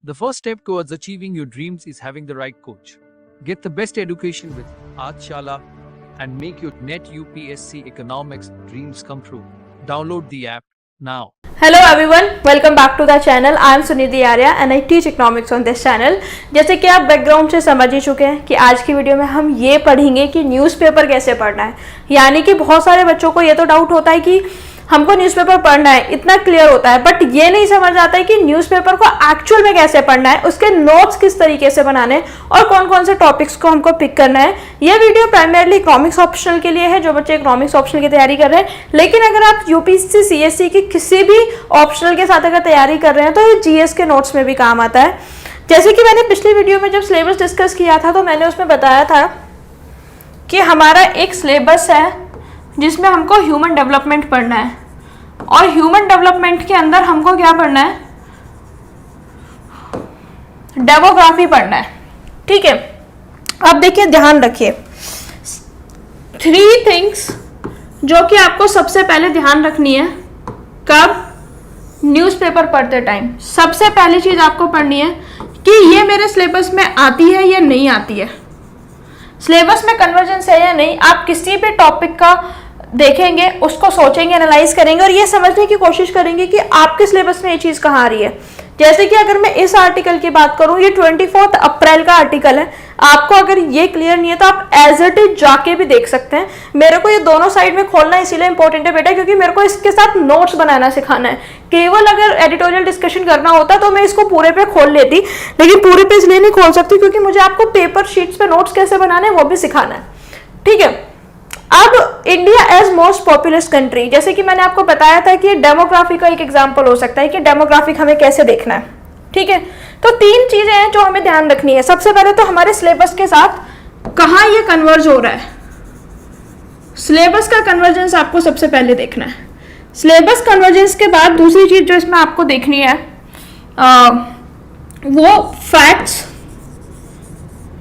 The first step towards achieving your dreams is having the right coach. Get the best education with Aajshala and make your NET UPSC economics dreams come true. Download the app now. Hello everyone, welcome back to the channel. I am Sunidhi Arya and I teach economics on this channel. जैसे कि आप background से समझ ही चुके हैं कि आज की वीडियो में हम ये पढ़ेंगे कि न्यूज़पेपर कैसे पढ़ना है। यानी कि बहुत सारे बच्चों को ये तो डाउट होता है कि हमको न्यूज़पेपर पढ़ना है, इतना क्लियर होता है, बट ये नहीं समझ आता है कि न्यूज़पेपर को एक्चुअल में कैसे पढ़ना है, उसके नोट्स किस तरीके से बनाने हैं और कौन कौन से टॉपिक्स को हमको पिक करना है। ये वीडियो प्राइमरली इकोनॉमिक्स ऑप्शनल के लिए है, जो बच्चे इकोनॉमिक्स ऑप्शनल की तैयारी कर रहे हैं। लेकिन अगर आप यूपीएससी सीएससी की किसी भी ऑप्शनल के साथ अगर तैयारी कर रहे हैं तो ये जीएस के नोट्स में भी काम आता है। जैसे कि मैंने पिछली वीडियो में जब सिलेबस डिस्कस किया था तो मैंने उसमें बताया था कि हमारा एक सिलेबस है जिसमें हमको ह्यूमन डेवलपमेंट पढ़ना है और ह्यूमन डेवलपमेंट के अंदर हमको क्या पढ़ना है, डेमोग्राफी पढ़ना है। ठीक है, अब देखिए, ध्यान रखिए 3 थिंग्स जो कि आपको सबसे पहले ध्यान रखनी है कब न्यूज़पेपर पढ़ते टाइम। सबसे पहली चीज आपको पढ़नी है कि ये मेरे सिलेबस में आती है या नहीं आती है, सिलेबस में कन्वर्जेंस है या नहीं। आप किसी भी टॉपिक का देखेंगे, उसको सोचेंगे, एनालाइज करेंगे और ये समझने की कोशिश करेंगे कि आपके सिलेबस में ये चीज़ कहाँ आ रही है। जैसे कि अगर मैं इस आर्टिकल की बात करूँ, ये 24 अप्रैल का आर्टिकल है। आपको अगर ये क्लियर नहीं है तो आप एज इट इज जाके भी देख सकते हैं। मेरे को ये दोनों साइड में खोलना इसीलिए इंपॉर्टेंट है बेटा, क्योंकि मेरे को इसके साथ नोट्स बनाना सिखाना है। केवल अगर एडिटोरियल डिस्कशन करना होता तो मैं इसको पूरे पे खोल लेती, लेकिन पूरे पे इसलिए नहीं खोल सकती क्योंकि मुझे आपको पेपर शीट्स पे नोट्स कैसे बनाने हैं वो भी सिखाना है। ठीक है, अब India as most populous country, जैसे कि मैंने आपको बताया था कि डेमोग्राफी का एक एग्जांपल हो सकता है कि डेमोग्राफिक हमें कैसे देखना है। ठीक है, तो 3 चीजें हैं जो हमें ध्यान रखनी है। सबसे पहले तो हमारे सिलेबस के साथ कहाँ ये कन्वर्ज हो रहा है, सिलेबस का कन्वर्जेंस आपको सबसे पहले देखना है। सिलेबस कन्वर्जेंस के बाद दूसरी चीज जो इसमें आपको देखनी है वो फैक्ट्स,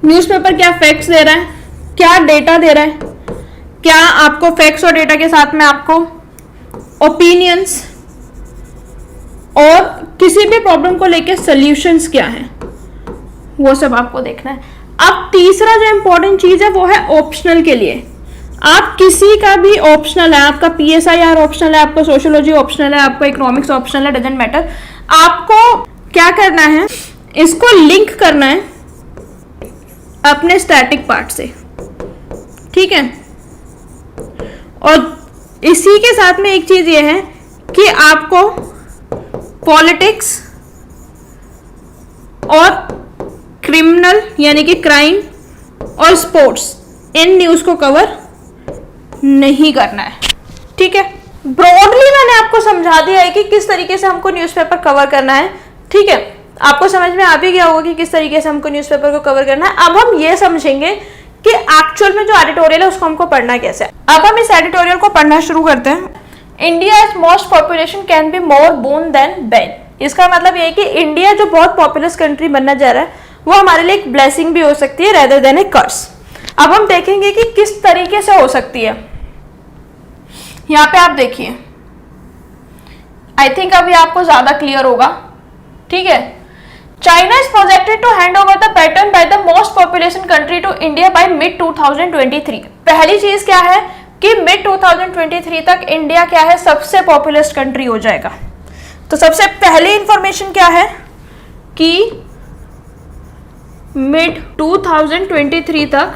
न्यूज़पेपर क्या फैक्ट्स दे रहा है, क्या डेटा दे रहा है, क्या आपको फैक्ट्स और डेटा के साथ में आपको ओपिनियंस और किसी भी प्रॉब्लम को लेके सॉल्यूशंस क्या हैं, वो सब आपको देखना है। अब तीसरा जो इंपॉर्टेंट चीज है वो है ऑप्शनल के लिए। आप किसी का भी ऑप्शनल है, आपका पीएसआईआर ऑप्शनल है, आपका सोशियोलॉजी ऑप्शनल है, आपका इकोनॉमिक्स ऑप्शनल है, डजंट मैटर। आपको क्या करना है, इसको लिंक करना है अपने स्टैटिक पार्ट से। ठीक है, और इसी के साथ में एक चीज ये है कि आपको पॉलिटिक्स और क्रिमिनल यानी कि क्राइम और स्पोर्ट्स, इन न्यूज को कवर नहीं करना है। ठीक है, ब्रॉडली मैंने आपको समझा दिया है कि किस तरीके से हमको न्यूज़पेपर कवर करना है। ठीक है, आपको समझ में आ भी गया होगा कि किस तरीके से हमको न्यूज़पेपर को कवर करना है। अब हम ये समझेंगे कि एक्चुअल में जो एडिटोरियल है उसको हमको पढ़ना कैसे है। अब हम इस एडिटोरियल को पढ़ना शुरू करते हैं। India is most population can be more boon than bane. इसका मतलब ये है कि इंडिया जो बहुत पॉपुलस कंट्री बनना जा रहा है वो हमारे लिए एक ब्लेसिंग भी हो सकती है रेदर देन ए कर्स। अब हम देखेंगे कि किस तरीके से हो सकती है। यहाँ पे आप देखिए, आई थिंक अभी आपको ज्यादा क्लियर होगा। ठीक है, China is projected to hand over the baton by the most population country to India by mid 2023। पहली चीज क्या है कि mid 2023 तक इंडिया क्या है, सबसे पॉपुलस कंट्री हो जाएगा। तो सबसे पहली इंफॉर्मेशन क्या है कि mid 2023 तक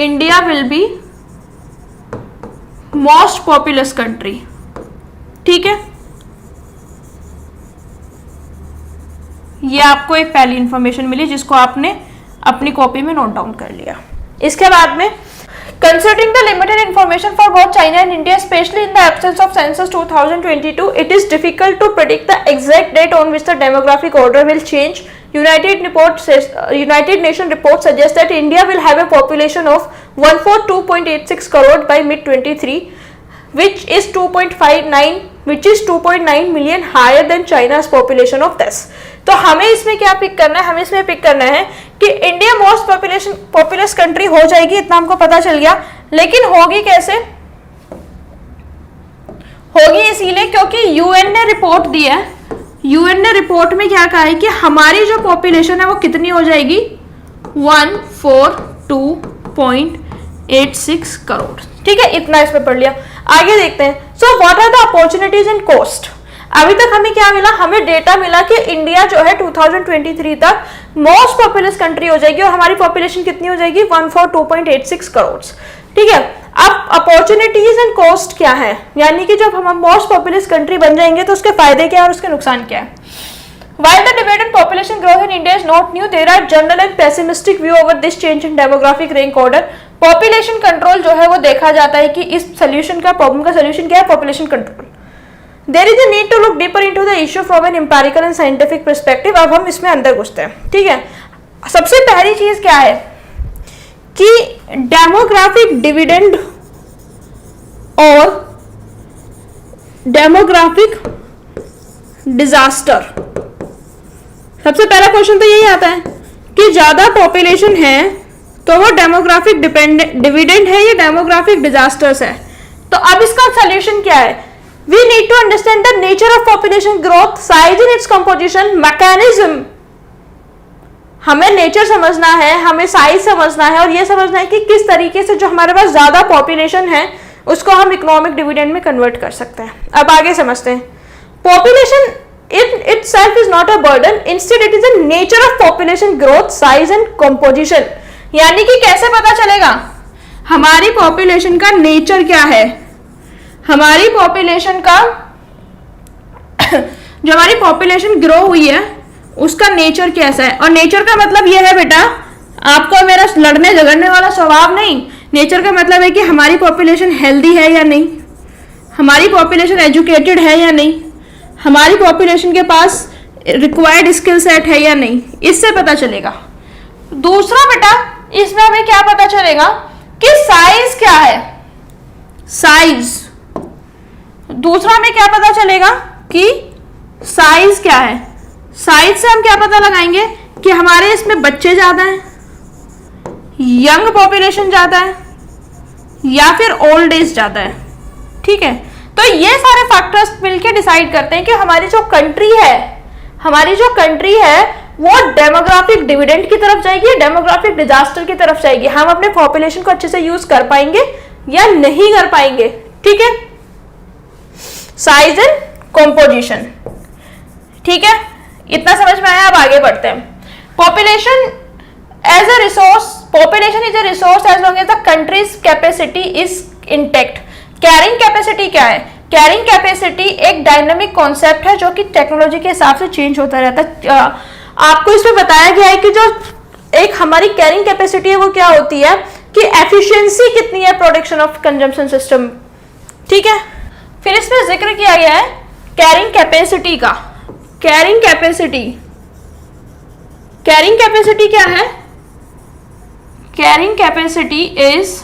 India will be most populous country. ठीक है, ये आपको एक पहली इंफॉर्मेशन मिली जिसको आपने अपनी कॉपी में नोट डाउन कर लिया। इसके बाद में considering the limited information for both China and India, especially in the absence of census 2022, it is difficult to predict the exact date on which the demographic order will change. United Nations report suggests that India will have a population of 142.86 crore by mid 23, which is 2.9 million higher than China's population of 10. तो हमें इसमें क्या pick करना है, हमें इसमें pick करना है कि इंडिया मोस्ट पॉपुलस कंट्री हो जाएगी, इतना हमको पता चल गया। लेकिन होगी कैसे, होगी इसीलिए क्योंकि यूएन ने रिपोर्ट दी है यूएन ने रिपोर्ट में क्या कहा है कि हमारी जो पॉपुलेशन है वो कितनी हो जाएगी, 142.86 करोड़। ठीक है, इतना इसमें पढ़ लिया। आगे देखते हैं। So what are the opportunities and cost. अभी तक हमें क्या मिला, हमें डेटा मिला कि इंडिया जो है 2023 तक मोस्ट पॉपुलस कंट्री हो जाएगी और हमारी पॉपुलेशन कितनी हो जाएगी, 142.86 करोड़। ठीक है, अब अपॉर्चुनिटीज एंड कॉस्ट क्या है, यानी कि जब हम मोस्ट पॉपुलस कंट्री बन जाएंगे तो उसके फायदे क्या है और उसके नुकसान क्या है। While the debate on population growth in India is not new, there are general and pessimistic view over this change in demographic rank order. Population control जो है वो देखा जाता है कि इस solution का, प्रॉब्लम का solution क्या है, population control. There is a need to look deeper into the issue from an empirical and scientific perspective. अब हम इसमें अंदर घुसते हैं। ठीक है, सबसे पहली चीज क्या है कि डेमोग्राफिक डिविडेंड और डेमोग्राफिक डिजास्टर। सबसे पहला क्वेश्चन तो यही आता है कि ज्यादा पॉपुलेशन है तो वो डेमोग्राफिक डिविडेंड है या डेमोग्राफिक डिजास्टर्स है। तो अब इसका सॉल्यूशन क्या है, we need to understand the nature of population growth, size in its composition, mechanism. हमें नेचर समझना है, हमें साइज समझना है और ये समझना है कि किस तरीके से जो हमारे पास ज्यादा पॉपुलेशन है उसको हम इकोनॉमिक डिविडेंड में कन्वर्ट कर सकते हैं। अब आगे समझते हैं। Population in itself is not a burden, instead it is a nature of population growth, size and composition। यानी कि कैसे पता चलेगा हमारी पॉपुलेशन का नेचर क्या है, हमारी पॉपुलेशन का जो हमारी पॉपुलेशन ग्रो हुई है उसका नेचर कैसा है। और नेचर का मतलब यह है बेटा, आपको मेरा लड़ने झगड़ने वाला स्वभाव नहीं। नेचर का मतलब है कि हमारी पॉपुलेशन हेल्दी है या नहीं, हमारी पॉपुलेशन एजुकेटेड है या नहीं, हमारी पॉपुलेशन के पास रिक्वायर्ड स्किल सेट है या नहीं, इससे पता चलेगा। दूसरा बेटा, इसमें हमें क्या पता चलेगा कि साइज क्या है, साइज। दूसरा हमें क्या पता चलेगा कि साइज क्या है। साइज से हम क्या पता लगाएंगे कि हमारे इसमें बच्चे ज्यादा हैं, यंग पॉपुलेशन ज्यादा है या फिर ओल्ड एज ज्यादा है। ठीक है, तो ये सारे फैक्टर्स मिलकर डिसाइड करते हैं कि हमारी जो कंट्री है वो डेमोग्राफिक डिविडेंड की तरफ जाएगी, डेमोग्राफिक डिजास्टर की तरफ जाएगी। हम अपने पॉपुलेशन को अच्छे से यूज कर पाएंगे या नहीं कर पाएंगे। ठीक है, साइज एंड कंपोजिशन। ठीक है, इतना समझ में आया। अब आगे बढ़ते हैं। Population as a resource, population is a resource as long as the country's capacity is intact. Carrying capacity क्या है, कैरिंग कैपेसिटी एक डायनामिक कॉन्सेप्ट है जो कि टेक्नोलॉजी के हिसाब से चेंज होता रहता है। आपको इसमें बताया गया है कि जो एक हमारी कैरिंग कैपेसिटी है वो क्या होती है कि एफिशिएंसी कितनी है प्रोडक्शन ऑफ कंजम्पशन सिस्टम। ठीक है, फिर इसमें जिक्र किया गया है कैरिंग कैपेसिटी का। कैरिंग कैपेसिटी, कैरिंग कैपेसिटी क्या है, carrying capacity is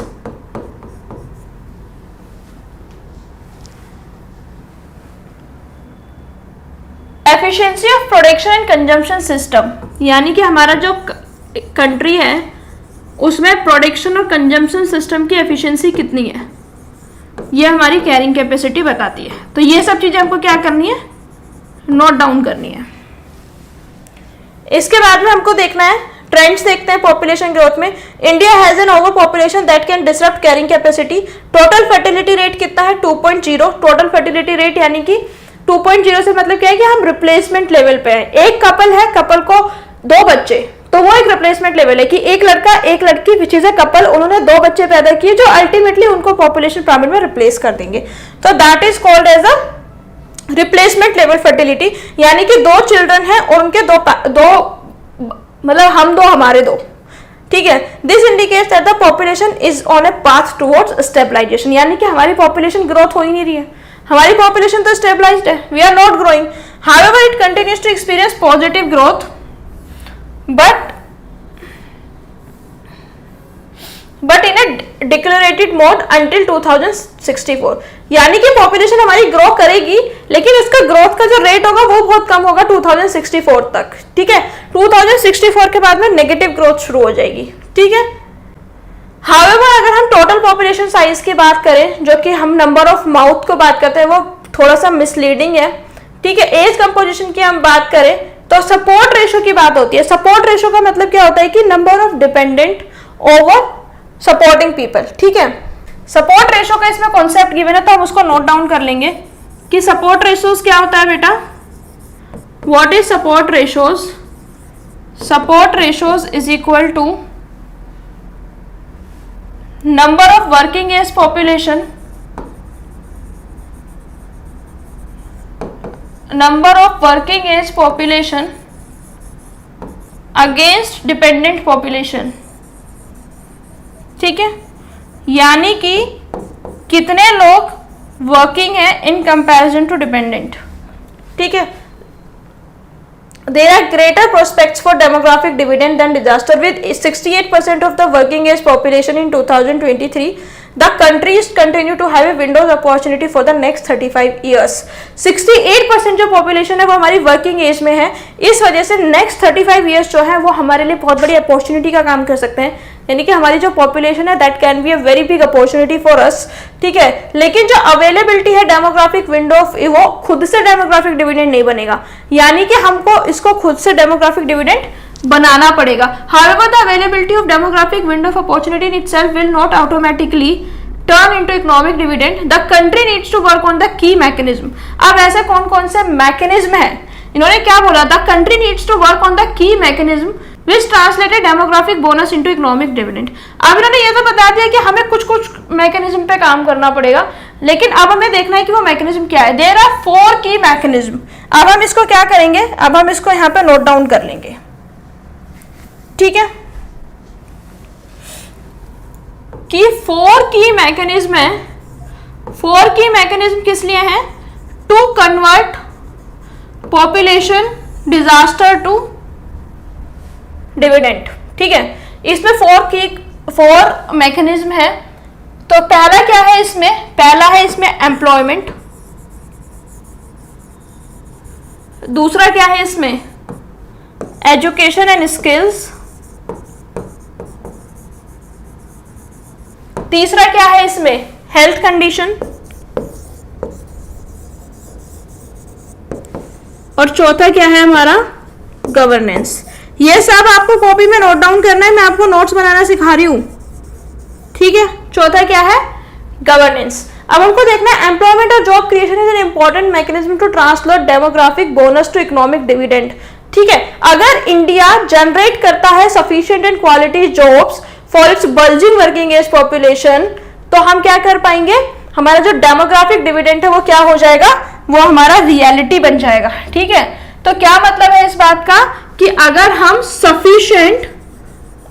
efficiency of production and consumption system. यानी कि हमारा जो कंट्री है उसमें प्रोडक्शन और कंजम्पशन सिस्टम की एफिशिएंसी कितनी है, ये हमारी कैरिंग कैपेसिटी बताती है। तो ये सब चीजें हमको क्या करनी है, नोट डाउन करनी है। इसके बाद में हमको देखना है, ट्रेंड्स देखते हैं पॉपुलेशन ग्रोथ में। India has an over population that can disrupt carrying capacity. Total fertility rate कितना है, 2.0। टोटल फर्टिलिटी रेट यानी कि 2.0 से मतलब क्या है कि हम रिप्लेसमेंट लेवल पे हैं। एक कपल है, कपल को 2 बच्चे, तो वो एक रिप्लेसमेंट लेवल है कि एक लड़का एक लड़की विच इज अ कपल, उन्होंने 2 बच्चे पैदा किए जो अल्टीमेटली उनको पॉपुलेशन पिरामिड में रिप्लेस कर देंगे। तो that is called as a replacement level fertility. यानी कि 2 चिल्ड्रन है और उनके दो मतलब हम 2 हमारे 2। ठीक है, this indicates that the population is on a path towards stabilisation. यानी कि हमारी पॉपुलेशन ग्रोथ हो ही नहीं रही है, हमारी पॉपुलेशन तो स्टेबलाइज्ड है, we are not growing. However it continues to experience positive growth but in a decelerated mode until 2064। यानी कि पॉपुलेशन हमारी ग्रो करेगी लेकिन उसका ग्रोथ का जो रेट होगा वो बहुत कम होगा 2064 तक। ठीक है, 2064 के बाद में नेगेटिव ग्रोथ शुरू हो जाएगी। ठीक है, हाउएवर अगर हम टोटल पॉपुलेशन साइज की बात करें, जो कि हम नंबर ऑफ माउथ को बात करते हैं, वो थोड़ा सा मिसलीडिंग है। ठीक है। एज कंपोजिशन की हम बात करें तो सपोर्ट रेशो की बात होती है। सपोर्ट रेशो का मतलब क्या होता है कि number of dependent over supporting people, ठीक है। सपोर्ट रेशो का इसमें कॉन्सेप्ट गिवन है तो हम उसको नोट डाउन कर लेंगे कि सपोर्ट रेशोज क्या होता है बेटा। What is support ratios? Support ratios is equal to number of working age population, number of working age population against dependent population, ठीक है। यानी कि कितने लोग वर्किंग है इन कंपैरिजन टू डिपेंडेंट, ठीक है। There are greater prospects for demographic dividend than disaster. With 68% of the working age population in 2023, the countries continue to have a window of opportunity for the next 35 years. 68% जो population है वो हमारी working age में है, इस वजह से next 35 years जो है वो हमारे लिए बहुत बड़ी opportunity का काम कर सकते हैं। यानी कि हमारी जो population है that can be a very big opportunity for us, ठीक है। लेकिन जो availability है demographic window वो खुद से demographic dividend नहीं बनेगा, यानी कि हमको इसको खुद से demographic dividend बनाना पड़ेगा। However, the availability of demographic window of opportunity in itself will not automatically turn into economic dividend. The country needs to work on the key mechanism. अब ऐसे कौन कौन से मैकेनिज्म है? इन्होंने क्या बोला? The country needs to work on the key mechanism which translated demographic bonus into economic dividend. अब इन्होंने ये तो बता दिया कि हमें कुछ कुछ मैकेनिज्म पे काम करना पड़ेगा, लेकिन अब हमें देखना है कि वो मैकेनिज्म क्या है। There are 4 key mechanism. अब हम इसको क्या करेंगे? अब हम इसको यहाँ पे नोट डाउन कर लेंगे, ठीक है, कि 4 की मैकेनिज्म है। 4 की मैकेनिज्म किस लिए है? To convert population disaster to dividend, ठीक है। इसमें 4 मैकेनिज्म है। तो पहला क्या है इसमें? पहला है इसमें एम्प्लॉयमेंट। दूसरा क्या है इसमें? Education and skills. तीसरा क्या है इसमें? Health condition. और चौथा क्या है हमारा? गवर्नेंस। ये सब आपको कॉपी में नोट डाउन करना है, मैं आपको नोट्स बनाना सिखा रही हूं, ठीक है। चौथा क्या है? गवर्नेंस। अब हमको देखना है एम्प्लॉयमेंट और job creation is an important mechanism to translate demographic bonus to economic dividend, ठीक है। अगर इंडिया जनरेट करता है sufficient and quality jobs for its bulging working age population, तो हम क्या कर पाएंगे? हमारा जो डेमोग्राफिक डिविडेंड है वो क्या हो जाएगा? वो हमारा रियलिटी बन जाएगा, ठीक है। तो क्या मतलब है इस बात का कि अगर हम सफिशिएंट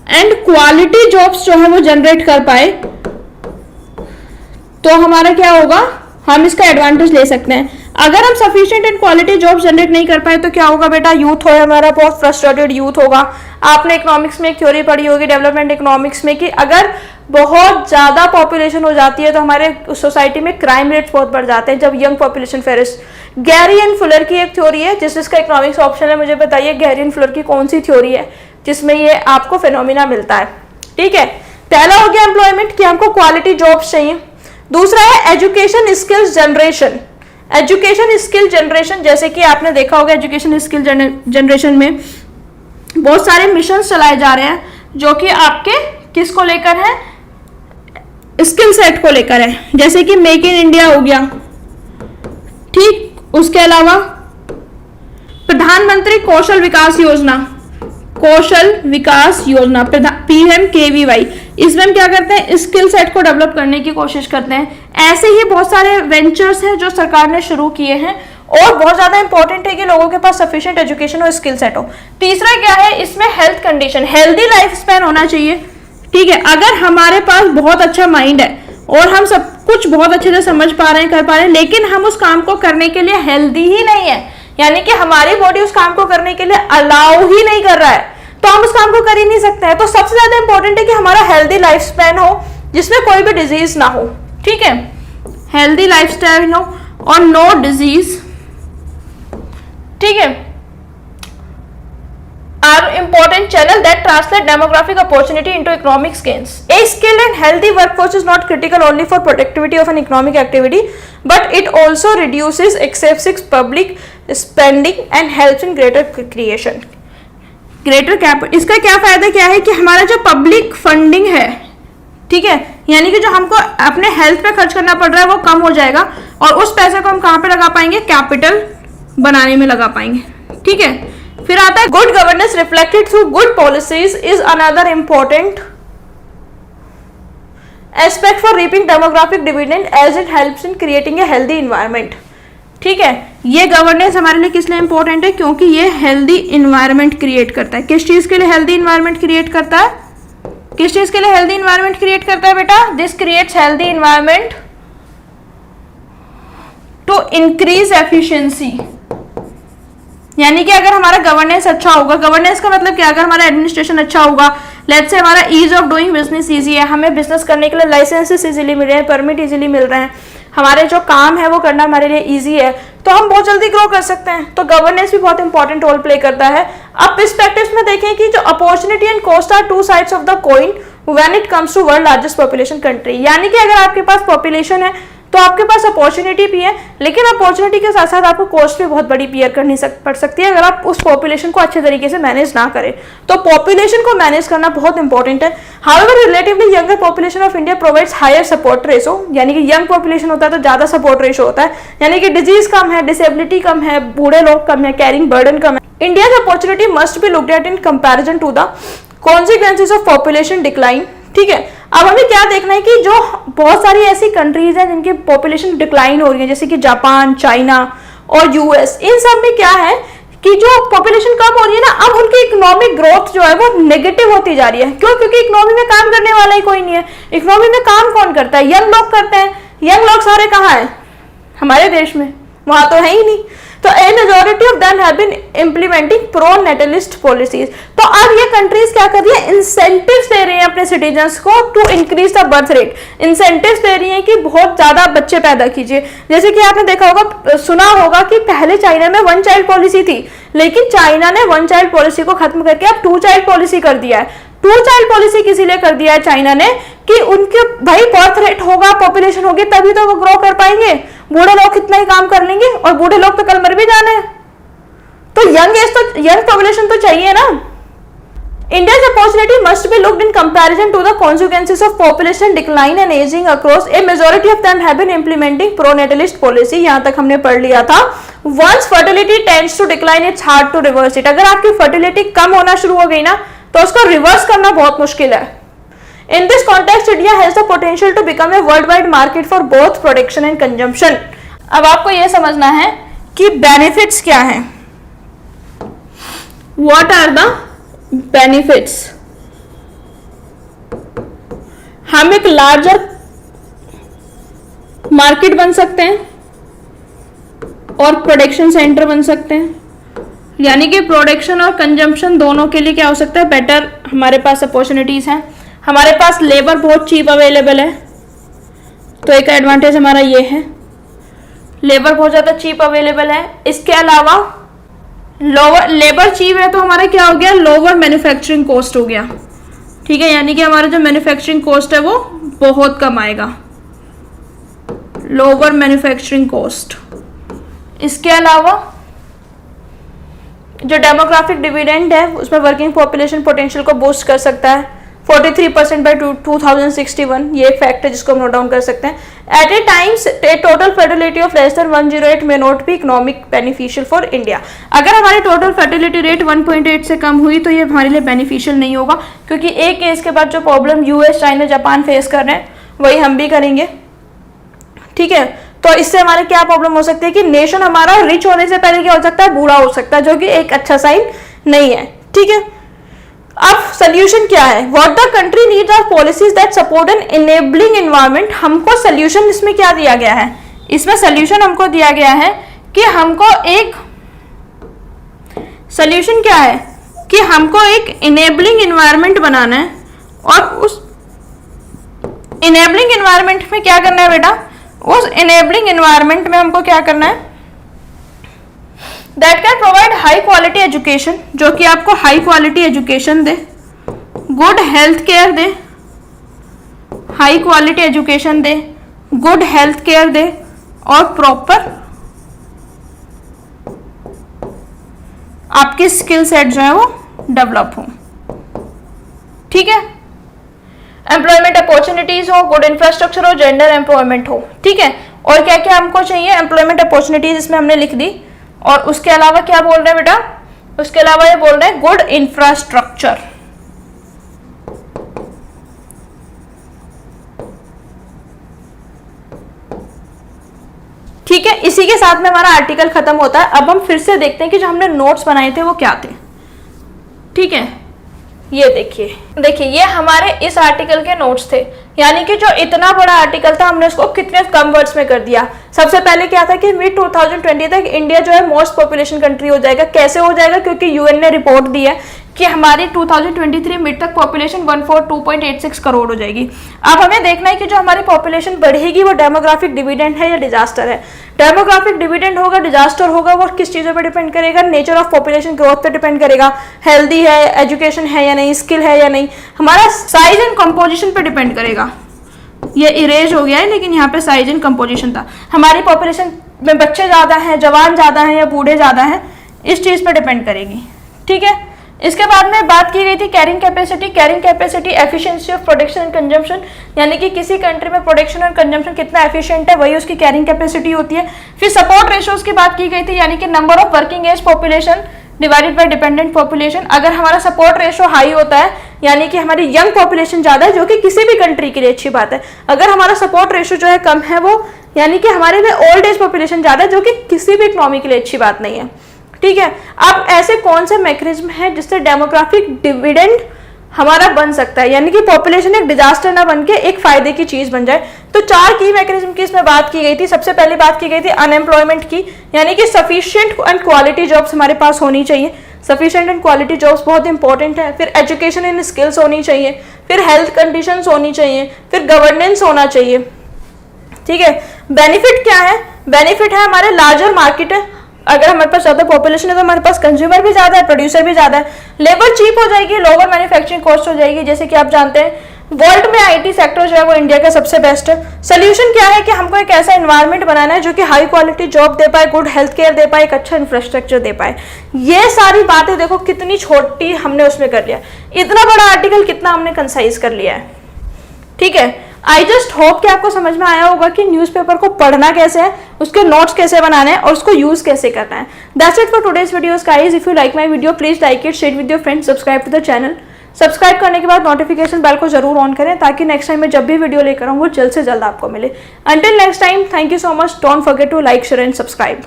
एंड क्वालिटी जॉब्स जो है वो जनरेट कर पाए तो हमारा क्या होगा? हम इसका एडवांटेज ले सकते हैं। अगर हम sufficient and quality jobs generate नहीं कर पाए तो क्या होगा बेटा? यूथ हो हमारा बहुत फ्रस्ट्रेटेड यूथ होगा। आपने इकोनॉमिक्स में एक थ्योरी पढ़ी होगी डेवलपमेंट इकोनॉमिक्स में कि अगर बहुत ज्यादा पॉपुलेशन हो जाती है तो हमारे सोसाइटी में क्राइम रेट्स बहुत बढ़ जाते हैं। जब young population Ferris, Gary and Fuller की एक थ्योरी है जिसका इकोनॉमिक्स ऑप्शन है, मुझे बताइए गैरी एंड फुलर की कौन सी थ्योरी है जिसमें ये आपको फिनोमिना मिलता है, ठीक है। पहला हो गया एम्प्लॉयमेंट कि हमको क्वालिटी जॉब्स चाहिए। दूसरा है education skills generation. Education skill generation, जैसे कि आपने देखा होगा एजुकेशन स्किल जनरेशन में बहुत सारे मिशन चलाए जा रहे हैं जो कि आपके किसको लेकर है? स्किल सेट को लेकर है, जैसे कि मेक इन इंडिया हो गया, ठीक। उसके अलावा प्रधानमंत्री कौशल विकास योजना, कौशल विकास योजना PMKVY, इसमें हम क्या करते हैं? स्किल सेट को डेवलप करने की कोशिश करते हैं। ऐसे ही बहुत सारे वेंचर्स हैं जो सरकार ने शुरू किए हैं और बहुत ज्यादा इंपॉर्टेंट है कि लोगों के पास सफिशिएंट एजुकेशन और स्किल सेट हो। तीसरा क्या है इसमें? Health condition, healthy life span होना चाहिए, ठीक है। अगर हमारे पास बहुत अच्छा माइंड है और हम सब कुछ बहुत अच्छे से समझ पा रहे हैं, कर पा रहे हैं, लेकिन हम उस काम को करने के लिए हेल्दी ही नहीं है, यानी कि हमारी बॉडी उस काम को करने के लिए अलाउ ही नहीं कर रहा है, तो हम उस काम को कर ही नहीं सकते हैं। तो सबसे ज्यादा इंपॉर्टेंट है कि हमारा हेल्दी लाइफ स्पैन हो जिसमें कोई भी डिजीज ना हो, ठीक है। हेल्दी लाइफ स्टाइल हो और नो डिजीज, ठीक है, are important channel that translate demographic opportunity into economic gains. A skilled and healthy workforce is not critical only for productivity of an economic activity, but it also reduces excessive public spending and helps in greater creation. Greater capital, इसका क्या फायदा क्या है कि हमारा जो public funding है, ठीक है, यानी कि जो हमको अपने हेल्थ पे खर्च करना पड़ रहा है वो कम हो जाएगा और उस पैसे को हम कहाँ पे लगा पाएंगे, कैपिटल बनाने में लगा पाएंगे, ठीक है। फिर आता है good governance reflected through good policies is another important aspect for reaping demographic dividend as it helps in creating a healthy environment, ठीक है। ये गवर्नेंस हमारे लिए किस लिए इंपॉर्टेंट है, क्योंकि ये हेल्दी इन्वायरमेंट क्रिएट करता है। किस चीज के लिए हेल्दी इन्वायरमेंट क्रिएट करता है, किस चीज के लिए हेल्दी इन्वायरमेंट क्रिएट करता है बेटा, this creates healthy environment to increase efficiency. यानी कि अगर हमारा गवर्नेंस अच्छा होगा, गवर्नेंस का मतलब क्या, अगर हमारा एडमिनिस्ट्रेशन अच्छा होगा, लेट्स से हमारा ease of doing business easy है, हमें बिजनेस करने के लिए लाइसेंसेस इजीली मिल रहे हैं, परमिट इजीली मिल रहे हैं, हमारे जो काम है वो करना हमारे लिए इजी है, तो हम बहुत जल्दी ग्रो कर सकते हैं। तो गवर्नेंस भी बहुत इंपॉर्टेंट रोल प्ले करता है। अब पर्सपेक्टिव्स में देखें कि जो opportunity and cost are two sides of the coin when it comes to world largest population country. यानी कि अगर आपके पास पॉपुलेशन है तो आपके पास अपॉर्चुनिटी भी है, लेकिन अपॉर्चुनिटी के साथ साथ आपको कॉस्ट भी बहुत बड़ी बियर करनी पड़ सकती है अगर आप उस पॉपुलेशन को अच्छे तरीके से मैनेज ना करें। तो पॉपुलेशन को मैनेज करना बहुत इंपॉर्टेंट है। However relatively younger population of India provides higher support ratio, यानी कि यंग पॉपुलेशन होता है तो ज्यादा सपोर्ट रेशो होता है, यानी कि डिजीज कम है, डिसेबिलिटी कम है, बूढ़े लोग कम है, कैरिंग बर्डन कम है। India's opportunity must be looked at in comparison to the consequences of population decline, ठीक है। अब हमें क्या देखना है कि जो बहुत सारी ऐसी कंट्रीज हैं जिनकी पॉपुलेशन डिक्लाइन हो रही है, जैसे कि जापान, चाइना और यूएस, इन सब में क्या है कि जो पॉपुलेशन कम हो रही है ना, अब उनकी इकोनॉमिक ग्रोथ जो है वो नेगेटिव होती जा रही है। क्यों? क्योंकि इकोनॉमी में काम करने वाला ही कोई नहीं है। इकोनॉमी में काम कौन करता है? यंग लोग करते हैं। यंग लोग सारे कहाँ हैं? हमारे देश में, वहां तो है ही नहीं। तो a majority of them have been implementing pro natalist policies. तो अब ये कंट्रीज क्या कर रही है? इंसेंटिव्स दे रही हैं अपने सिटीजन्स को to increase the birth rate. Incentives दे रही हैं कि बहुत ज्यादा बच्चे पैदा कीजिए। जैसे कि आपने देखा होगा, सुना होगा कि पहले चाइना में 1 चाइल्ड पॉलिसी थी, लेकिन चाइना ने 1 चाइल्ड पॉलिसी को खत्म करके अब 2 चाइल्ड पॉलिसी कर दिया है। 2 चाइल्ड पॉलिसी किसी लिए कर दिया है चाइना ने कि उनके भाई बर्थ रेट होगा, पॉपुलेशन होगी, तभी तो वो ग्रो कर पाएंगे। बूढ़े लोग कितना ही काम कर लेंगे और बूढ़े लोग तो कल मर भी जाने हैं। तो यंग पॉपुलेशन तो चाहिए ना। India's opportunity must be looked in comparison to the consequences of population decline and aging across a majority of them have been implementing pro-natalist policy। यहां तक हमने पढ़ लिया था। Once fertility tends to decline, it's hard to reverse it। अगर आपकी fertility कम होना शुरू हो गई ना, तो उसको रिवर्स करना बहुत मुश्किल है। In this context, India has the potential to become a worldwide market for both production and consumption। अब आपको यह समझना है कि बेनिफिट्स क्या हैं। What are the benefits? हम एक लार्जर मार्केट बन सकते हैं और प्रोडक्शन सेंटर बन सकते हैं, यानी कि प्रोडक्शन और कंजम्पशन दोनों के लिए क्या हो सकता है? बेटर हमारे पास अपॉर्चुनिटीज हैं। हमारे पास लेबर बहुत चीप अवेलेबल है, तो एक एडवांटेज हमारा ये है, लेबर बहुत ज़्यादा चीप अवेलेबल है। इसके अलावा लोअर लेबर चीप है तो हमारा क्या हो गया? लोअर मैन्युफैक्चरिंग कॉस्ट हो गया, ठीक है, यानी कि हमारा जो मैन्युफैक्चरिंग कॉस्ट है वो बहुत कम आएगा, लोअर मैन्युफैक्चरिंग कॉस्ट। इसके अलावा जो डेमोग्राफिक डिविडेंड है उसमें वर्किंग पॉपुलेशन पोटेंशियल को बूस्ट कर सकता है 43% बाय 2061। ये एक फैक्ट है जिसको हम नोट डाउन कर सकते हैं। At a times a total fertility of less than 108 may not be economic beneficial for India. अगर हमारी टोटल फर्टिलिटी रेट 1.8 से कम हुई तो ये हमारे लिए बेनिफिशियल नहीं होगा, क्योंकि एक केस के बाद जो problem US, China, Japan face कर रहे हैं वही हम भी करेंगे, ठीक है। तो इससे हमारे क्या प्रॉब्लम हो सकती है कि नेशन हमारा रिच होने से पहले क्या हो सकता है? बूढ़ा हो सकता है, जो कि एक अच्छा साइन नहीं है, ठीक है। अब सोल्यूशन क्या है? What the country needs are policies that support an enabling environment. हमको सोल्यूशन इसमें क्या दिया गया है? इसमें सोल्यूशन हमको दिया गया है कि हमको एक सोल्यूशन क्या है कि हमको एक इनेबलिंग एनवायरनमेंट बनाना है, और उस इनेबलिंग एनवायरनमेंट में क्या करना है बेटा? उस इनेबलिंग एनवायरनमेंट में हमको क्या करना है? That can provide high quality education, जो कि आपको हाई क्वालिटी एजुकेशन दे, गुड हेल्थ केयर दे, हाई क्वालिटी एजुकेशन दे, गुड हेल्थ केयर दे, और प्रॉपर आपकी स्किल सेट जो है वो डेवलप हो। ठीक है, एम्प्लॉयमेंट अपॉर्चुनिटीज हो, गुड इंफ्रास्ट्रक्चर हो, जेंडर एम्प्लॉयमेंट हो। ठीक है, और क्या क्या हमको चाहिए, एम्प्लॉयमेंट अपॉर्चुनिटीज इसमें हमने लिख दी, और उसके अलावा क्या बोल रहे हैं बेटा, उसके अलावा ये बोल रहे हैं गुड इंफ्रास्ट्रक्चर। ठीक है, इसी के साथ में हमारा आर्टिकल खत्म होता है। अब हम फिर से देखते हैं कि जो हमने नोट्स बनाए थे वो क्या थे। ठीक है, ये देखिए ये हमारे इस आर्टिकल के नोट्स थे, यानी कि जो इतना बड़ा आर्टिकल था हमने उसको कितने कम वर्ड्स में कर दिया। सबसे पहले क्या था कि मिड 2020 तक इंडिया जो है मोस्ट पॉपुलेशन कंट्री हो जाएगा। कैसे हो जाएगा, क्योंकि यूएन ने रिपोर्ट दी है कि हमारी 2023 मिड तक पॉपुलेशन 142.86 करोड़ हो जाएगी। अब हमें देखना है कि जो हमारी पॉपुलेशन बढ़ेगी वो डेमोग्राफिक डिविडेंड है या डिजास्टर है। डेमोग्राफिक डिविडेंड होगा, डिजास्टर होगा, वो किस चीज़ों पर डिपेंड करेगा, नेचर ऑफ पॉपुलेशन ग्रोथ पे डिपेंड करेगा, हेल्दी है, एजुकेशन है या नहीं, स्किल है या नहीं, हमारा साइज एंड कंपोजिशन पे डिपेंड करेगा। ये इरेज हो गया है, लेकिन यहाँ पे साइज एंड कंपोजिशन था। हमारी पॉपुलेशन में बच्चे ज़्यादा हैं, जवान ज़्यादा हैं या बूढ़े ज़्यादा हैं, इस चीज़ पे डिपेंड करेगी। ठीक है, इसके बाद में बात की गई थी carrying capacity. Carrying capacity efficiency of production and consumption, यानी कि किसी कंट्री में प्रोडक्शन और कंजम्पशन कितना एफिशिएंट है वही उसकी कैरिंग कैपेसिटी होती है। फिर सपोर्ट रेशियोज की बात की गई थी, यानी कि number of working age population divided by dependent population. अगर हमारा सपोर्ट रेशियो हाई होता है, यानी कि हमारी यंग पॉपुलेशन ज़्यादा है, जो कि किसी भी कंट्री के लिए अच्छी बात है। अगर हमारा सपोर्ट रेशियो जो है कम है, वो यानी कि हमारे में ओल्ड एज पॉपुलेशन ज़्यादा है, जो कि किसी भी इकोनॉमी के लिए अच्छी बात नहीं है। ठीक है, अब ऐसे कौन से मैकेनिज्म है जिससे डेमोग्राफिक डिविडेंड हमारा बन सकता है, यानी कि पॉपुलेशन एक डिजास्टर ना बन के एक फायदे की चीज बन जाए। तो 4 की मैकेनिज्म की इसमें बात की गई थी। सबसे पहले बात की गई थी अनएम्प्लॉयमेंट की, यानी कि सफिशिएंट एंड क्वालिटी जॉब्स हमारे पास होनी चाहिए। सफिशिएंट एंड क्वालिटी जॉब्स बहुत इंपॉर्टेंट है। फिर एजुकेशन एंड स्किल्स होनी चाहिए, फिर हेल्थ कंडीशंस होनी चाहिए, फिर गवर्नेंस होना चाहिए। ठीक है, बेनिफिट क्या है, बेनिफिट है हमारे लार्जर मार्केट है। अगर हमारे पास ज़्यादा पॉपुलेशन है तो हमारे पास कंज्यूमर भी ज़्यादा है, प्रोड्यूसर भी ज़्यादा है, लेबर चीप हो जाएगी, लोअर मैन्युफैक्चरिंग कॉस्ट हो जाएगी। जैसे कि आप जानते हैं वर्ल्ड में आईटी सेक्टर जो है वो इंडिया का सबसे बेस्ट है। सोल्यूशन क्या है कि हमको एक ऐसा एनवायरनमेंट बनाना है जो कि हाई क्वालिटी जॉब दे पाए, गुड हेल्थ केयर दे पाए, एक अच्छा इंफ्रास्ट्रक्चर दे पाए। ये सारी बातें देखो कितनी छोटी हमने उसमें कर लिया, इतना बड़ा आर्टिकल कितना हमने कंसाइज कर लिया है। ठीक है, आई जस्ट होप कि आपको समझ में आया होगा कि न्यूज़पेपर को पढ़ना कैसे है, उसके नोट्स कैसे बनाने हैं और उसको यूज कैसे करना है। That's it for today's videos guys. If you like my video please like it, share with your friends, subscribe to the channel. Subscribe करने के बाद नोटिफिकेशन बेल को जरूर ऑन करें ताकि नेक्स्ट टाइम मैं जब भी वीडियो लेकर आऊँ वो जल्द से जल्द आपको मिले। Until next time, thank you so much, don't forget to like, share and subscribe.